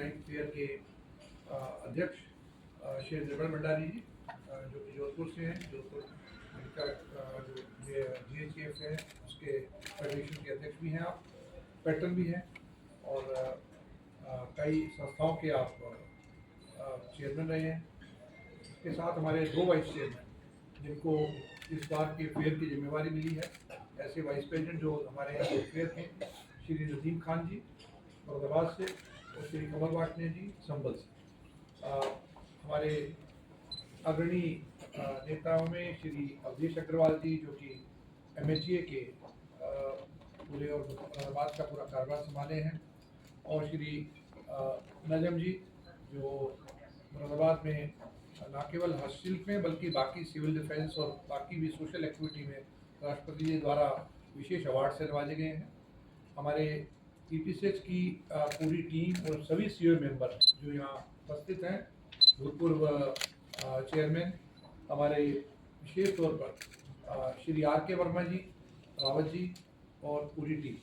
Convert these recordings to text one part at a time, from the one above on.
Ninth fair के अध्यक्ष श्री निर्मल भंडारी जी, जो कि जोधपुर से हैं। जोधपुर का जो GHF है उसके फेडरेशन के अध्यक्ष भी हैं आप, पैटर्न भी हैं, और कई संस्थाओं के आप चेयरमैन रहे हैं। इसके साथ हमारे 2 वाइस चेयरमैन जिनको इस बार के फेयर की जिम्मेवारी मिली है, ऐसे वाइस प्रेसिडेंट जो हमारे यहाँ फेयर के श्री नदीम खान जी मुरादाबाद से और श्री कमल वाटने जी संभल से। हमारे अग्रणी नेताओं में श्री अवधेश अग्रवाल जी जो कि MHA के पूरे और मुरादाबाद का पूरा कारोबार संभाले हैं, और श्री नजम जी जो मुरादाबाद में न केवल हस्तशिल्प में बल्कि बाकी सिविल डिफेंस और बाकी भी सोशल एक्टिविटी में राष्ट्रपति जी द्वारा विशेष अवार्ड से नवाजे गए हैं। हमारे EPCH की पूरी टीम और सभी CEO मेंबर जो यहाँ उपस्थित हैं, भूतपूर्व चेयरमैन हमारे विशेष तौर पर श्री RK वर्मा जी, रावत जी और पूरी टीम,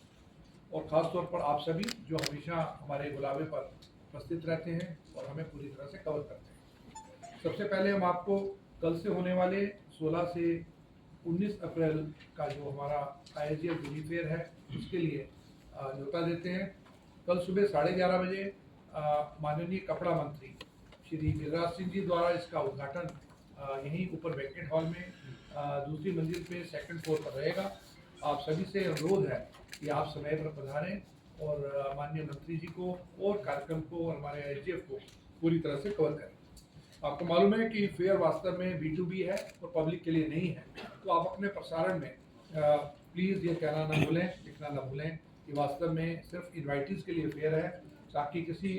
और ख़ास तौर पर आप सभी जो हमेशा हमारे बुलावे पर उपस्थित रहते हैं और हमें पूरी तरह से कवर करते हैं। सबसे पहले हम आपको कल से होने वाले 16 से 19 अप्रैल का जो हमारा ISGF दिल्ली फेयर है उसके लिए न्योता देते हैं। कल सुबह 11:30 बजे माननीय कपड़ा मंत्री श्री गिरिराज सिंह जी द्वारा इसका उद्घाटन यहीं ऊपर बैंक्वेट हॉल में दूसरी मंजिल पे 2nd फ्लोर पर रहेगा। आप सभी से अनुरोध है कि आप समय पर पधारें और माननीय मंत्री जी को और कार्यक्रम को और हमारे ISGF को पूरी तरह से कवर करें। आपको मालूम है कि फेयर वास्तव में B2B है और पब्लिक के लिए नहीं है, तो आप अपने प्रसारण में प्लीज़ ये कहना ना भूलें, लिखना ना भूलें कि वास्तव में सिर्फ इन्वाइटीज़ के लिए फेयर है, ताकि किसी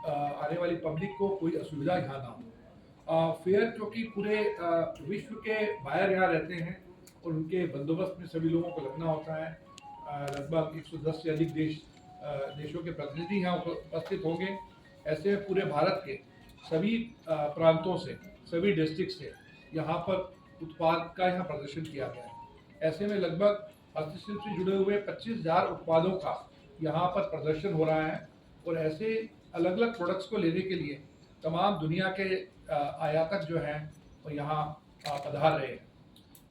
आने वाली पब्लिक को कोई असुविधा यहाँ ना हो। फेयर क्योंकि पूरे विश्व के बाहर यहाँ रहते हैं और उनके बंदोबस्त में सभी लोगों को लगना होता है। लगभग 110 से अधिक देशों के प्रतिनिधि यहाँ उपस्थित होंगे। ऐसे में पूरे भारत के सभी प्रांतों से, सभी डिस्ट्रिक्ट से यहाँ पर उत्पाद का यहाँ प्रदर्शन किया गया है। ऐसे में लगभग हस्तशिल्प से जुड़े हुए 25,000 उत्पादों का यहाँ पर प्रदर्शन हो रहा है, और ऐसे अलग अलग प्रोडक्ट्स को लेने के लिए तमाम दुनिया के आयातक जो हैं वो यहाँ पधार रहे हैं।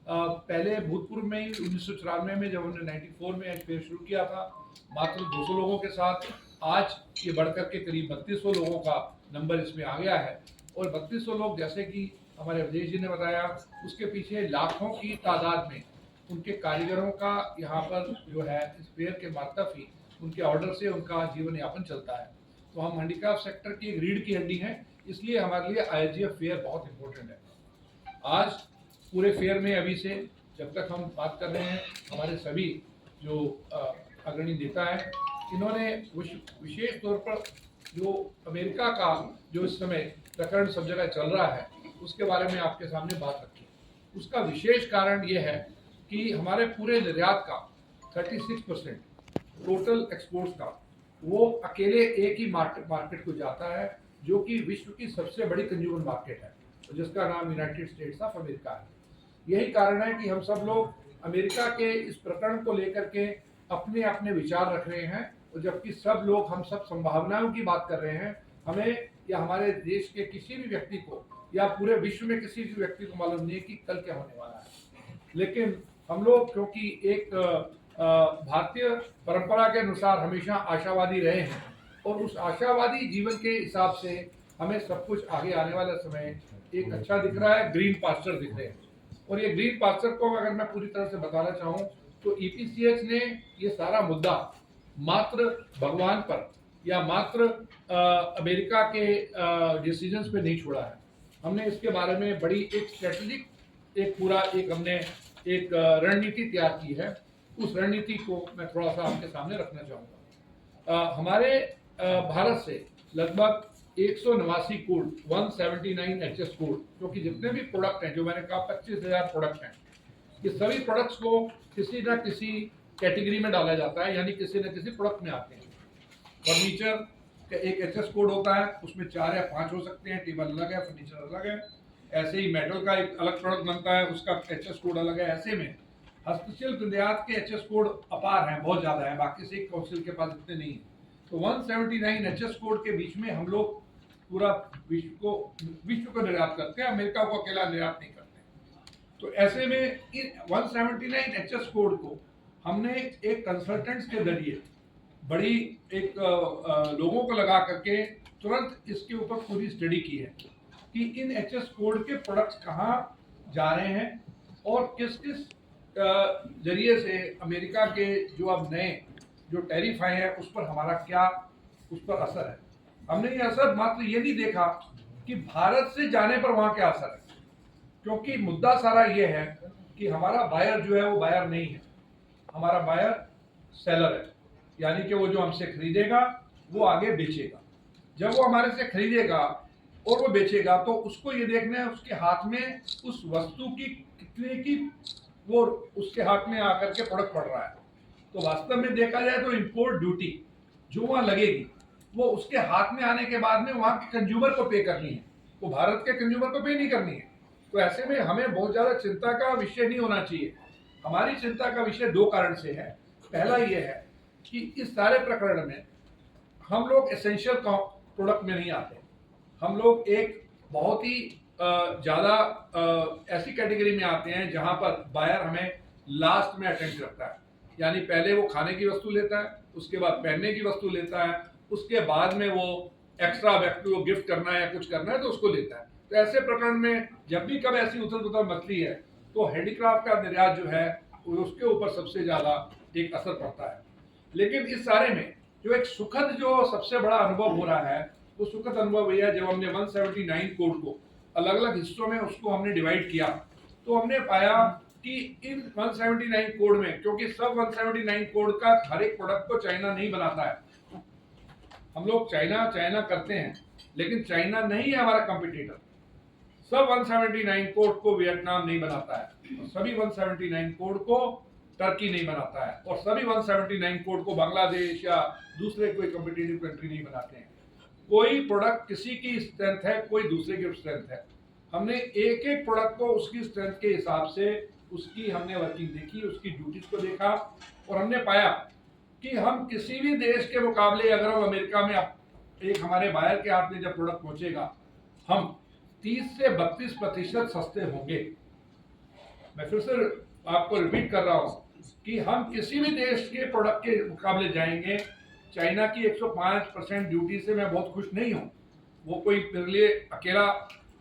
पहले भूतपूर्व में ही 1994 में जब हमने 94 में फेयर शुरू किया था, मात्र 200 लोगों के साथ, आज ये बढ़कर के करीब 3200 लोगों का नंबर इसमें आ गया है। और 3200 लोग, जैसे कि हमारे अवधेश जी ने बताया, उसके पीछे लाखों की तादाद में उनके कारीगरों का यहाँ पर जो है इस फेयर के मार्फत ही उनके ऑर्डर से उनका जीवन यापन चलता है। तो हम हैंडीक्राफ्ट सेक्टर की एक रीढ़ की हड्डी हैं, इसलिए हमारे लिए ISGF फेयर बहुत इंपॉर्टेंट है। आज पूरे फेयर में अभी से जब तक हम बात कर रहे हैं, हमारे सभी जो अग्रणी नेता हैं, इन्होंने विशेष तौर पर जो अमेरिका का जो इस समय प्रकरण सब जगह चल रहा है उसके बारे में आपके सामने बात रखी। उसका विशेष कारण ये है कि हमारे पूरे निर्यात का 36% टोटल एक्सपोर्ट्स का वो अकेले एक ही मार्केट को जाता है, जो कि विश्व की सबसे बड़ी कंज्यूमर मार्केट है, जिसका नाम यूनाइटेड स्टेट्स ऑफ अमेरिका है। यही कारण है कि हम सब लोग अमेरिका के इस प्रकरण को लेकर के अपने अपने विचार रख रहे हैं, और जबकि सब लोग, हम सब संभावनाओं की बात कर रहे हैं। हमें या हमारे देश के किसी भी व्यक्ति को या पूरे विश्व में किसी भी व्यक्ति को मालूम नहीं है कि कल क्या होने वाला है, लेकिन हम लोग क्योंकि एक भारतीय परंपरा के अनुसार हमेशा आशावादी रहे हैं, और उस आशावादी जीवन के हिसाब से हमें सब कुछ आगे आने वाला समय एक अच्छा दिख रहा है, ग्रीन पास्चर दिख रहे हैं। और ये ग्रीन पास्चर को अगर मैं पूरी तरह से बताना चाहूँ तो EPCH ने ये सारा मुद्दा मात्र भगवान पर या मात्र अमेरिका के डिसीजंस पे नहीं छोड़ा है। हमने इसके बारे में बड़ी एक स्ट्रेटेजिक हमने एक रणनीति तैयार की है। उस रणनीति को मैं थोड़ा सा आपके सामने रखना चाहूँगा। हमारे भारत से लगभग 189 कोड, 179 HS कोड, क्योंकि जितने भी प्रोडक्ट हैं, जो मैंने कहा 25,000 प्रोडक्ट हैं, ये सभी प्रोडक्ट्स को किसी न किसी कैटेगरी में डाला जाता है, यानी किसी न किसी प्रोडक्ट में आते हैं। फर्नीचर का एक HS कोड होता है, उसमें 4 या 5 हो सकते हैं, टेबल अलग है, फर्नीचर अलग है। ऐसे ही मेटल का एक अलग प्रोडक्ट बनता है, उसका HS कोड अलग है। ऐसे में हस्तशिल्प निर्यात के HS कोड अपार हैं, बहुत ज़्यादा है, बाकी से काउंसिल के पास इतने नहीं है। तो 179 एचएस कोड के बीच में हम लोग पूरा विश्व को निर्यात करते हैं, अमेरिका को अकेला निर्यात नहीं करते। तो ऐसे में इन 179 एचएस कोड को हमने एक कंसल्टेंट्स के जरिए बड़ी एक लोगों को लगा करके तुरंत इसके ऊपर पूरी स्टडी की है कि इन एचएस कोड के प्रोडक्ट्स कहाँ जा रहे हैं और किस किस जरिए से अमेरिका के जो अब नए जो टैरिफ आए हैं उस पर हमारा क्या उस पर असर है। हमने ये असर मात्र ये नहीं देखा कि भारत से जाने पर वहाँ क्या असर है, क्योंकि मुद्दा सारा ये है कि हमारा बायर जो है वो बायर नहीं है, हमारा बायर सेलर है, यानी कि वो जो हमसे खरीदेगा वो आगे बेचेगा। जब वो हमारे से खरीदेगा और वो बेचेगा तो उसको ये देखना है उसके हाथ में उस वस्तु की कितने की वो उसके हाथ में आकर के प्रोडक्ट पड़ रहा है। तो वास्तव में देखा जाए तो इंपोर्ट ड्यूटी जो वहाँ लगेगी वो उसके हाथ में आने के बाद में वहाँ के कंज्यूमर को पे करनी है, वो भारत के कंज्यूमर को पे नहीं करनी है। तो ऐसे में हमें बहुत ज़्यादा चिंता का विषय नहीं होना चाहिए। हमारी चिंता का विषय दो कारण से है। पहला ये है कि इस सारे प्रकरण में हम लोग एसेंशियल प्रोडक्ट में नहीं आते, हम लोग एक बहुत ही ज़्यादा ऐसी कैटेगरी में आते हैं जहां पर बायर हमें लास्ट में अटेंड करता है, यानी पहले वो खाने की वस्तु लेता है, उसके बाद पहनने की वस्तु लेता है, उसके बाद में वो एक्स्ट्रा व्यक्ति को गिफ्ट करना है या कुछ करना है तो उसको लेता है। तो ऐसे प्रकरण में जब भी कब ऐसी उथल पुथल मचती है तो हैंडीक्राफ्ट का निर्यात जो है उसके ऊपर सबसे ज़्यादा एक असर पड़ता है। लेकिन इस सारे में जो एक सुखद जो सबसे बड़ा अनुभव हो रहा है वो सुखद अनुभव यह है, जब हमने 179 कोड को अलग अलग हिस्सों में उसको हमने डिवाइड किया तो हमने पाया कि इन 179 कोड में, क्योंकि सब 179 कोड का हर एक प्रोडक्ट को चाइना नहीं बनाता है, हम लोग चाइना करते हैं लेकिन चाइना नहीं है हमारा कंपटीटर। सब 179 कोड को वियतनाम नहीं बनाता है, और सभी 179 कोड को टर्की नहीं बनाता है, और सभी 179 कोड को बांग्लादेश या दूसरे कोई कॉम्पिटिटिव कंट्री नहीं बनाते हैं। कोई प्रोडक्ट किसी की स्ट्रेंथ है, कोई दूसरे की स्ट्रेंथ है। हमने एक एक प्रोडक्ट को उसकी स्ट्रेंथ के हिसाब से उसकी हमने वर्किंग देखी, उसकी ड्यूटीज को देखा, और हमने पाया कि हम किसी भी देश के मुकाबले अगर हम अमेरिका में एक हमारे बायर के हाथ में जब प्रोडक्ट पहुंचेगा हम 30 से 32% सस्ते होंगे। मैं फिर से आपको रिपीट कर रहा हूं कि हम किसी भी देश के प्रोडक्ट के मुकाबले जाएंगे। चाइना की 105% ड्यूटी से मैं बहुत खुश नहीं हूं, वो कोई मेरे लिए अकेला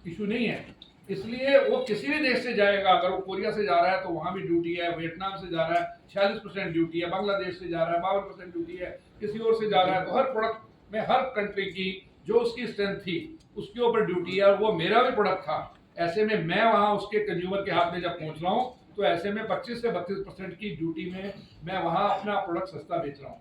इशू नहीं है, इसलिए वो किसी भी देश से जाएगा। अगर वो कोरिया से जा रहा है तो वहां भी ड्यूटी है, वियतनाम से जा रहा है 46% ड्यूटी है, बांग्लादेश से जा रहा है 52% ड्यूटी है, किसी और से जा रहा है तो हर प्रोडक्ट में हर कंट्री की जो उसकी स्ट्रेंथ थी उसके ऊपर ड्यूटी है, और वो मेरा भी प्रोडक्ट था। ऐसे में मैं वहां उसके कंज्यूमर के हाथ में जब पहुंच रहा हूँ तो ऐसे में 25 से 32% की ड्यूटी में मैं वहां अपना प्रोडक्ट सस्ता बेच रहा हूँ।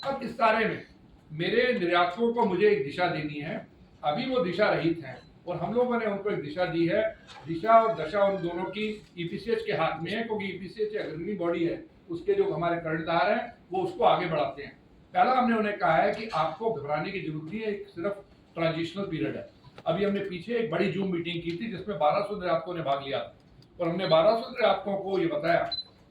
अब इस सारे में मेरे निर्यातकों को मुझे एक दिशा देनी है, अभी वो दिशा रहित हैं और हम लोगों ने उनको एक दिशा दी है। दिशा और दशा उन दोनों की ईपीसीएच के हाथ में है, क्योंकि ईपीसीएच अग्रणी बॉडी है, उसके जो हमारे कर्णधार हैं वो उसको आगे बढ़ाते हैं। पहला हमने उन्हें कहा है कि आपको घबराने की जरूरत नहीं है, एक सिर्फ ट्रांजिशनल पीरियड है। अभी हमने पीछे एक बड़ी जूम मीटिंग की थी जिसमें 1200 निर्यातकों ने भाग लिया और हमने 1200 निर्यातकों को ये बताया,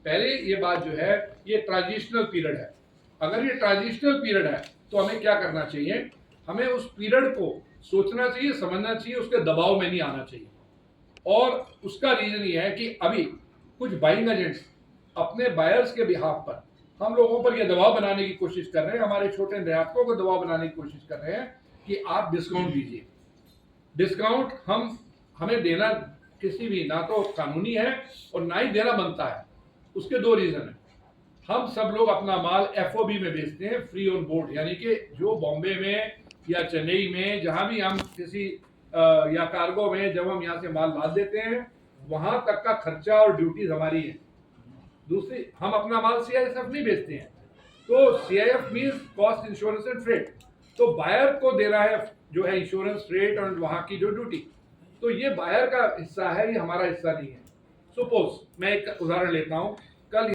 पहले ये बात जो है ये ट्रांजिशनल पीरियड है। अगर ये ट्रांजिशनल पीरियड है तो हमें क्या करना चाहिए, हमें उस पीरियड को सोचना चाहिए, समझना चाहिए, उसके दबाव में नहीं आना चाहिए। और उसका रीजन ये है कि अभी कुछ बाइंग एजेंट्स अपने बायर्स के बिहाफ पर हम लोगों पर यह दबाव बनाने की कोशिश कर रहे हैं, हमारे छोटे निर्यातकों को दबाव बनाने की कोशिश कर रहे हैं कि आप डिस्काउंट दीजिए। डिस्काउंट हमें देना किसी भी ना तो कानूनी है और ना ही देना बनता है। उसके दो रीजन है, हम सब लोग अपना माल एफओबी में बेचते हैं, फ्री ऑन बोर्ड, यानी कि जो बॉम्बे में या चेन्नई में जहां भी हम किसी या कार्गो में जब हम यहाँ से माल लाद देते हैं वहां तक का खर्चा और ड्यूटीज हमारी है। दूसरी, हम अपना माल सीआईएफ नहीं बेचते हैं, तो CIF means cost insurance and freight, तो बायर को दे रहा है जो है इंश्योरेंस, फ्रेट और वहां की जो ड्यूटी, तो ये बायर का हिस्सा है, ये हमारा हिस्सा नहीं है। सपोज मैं एक उदाहरण लेता हूँ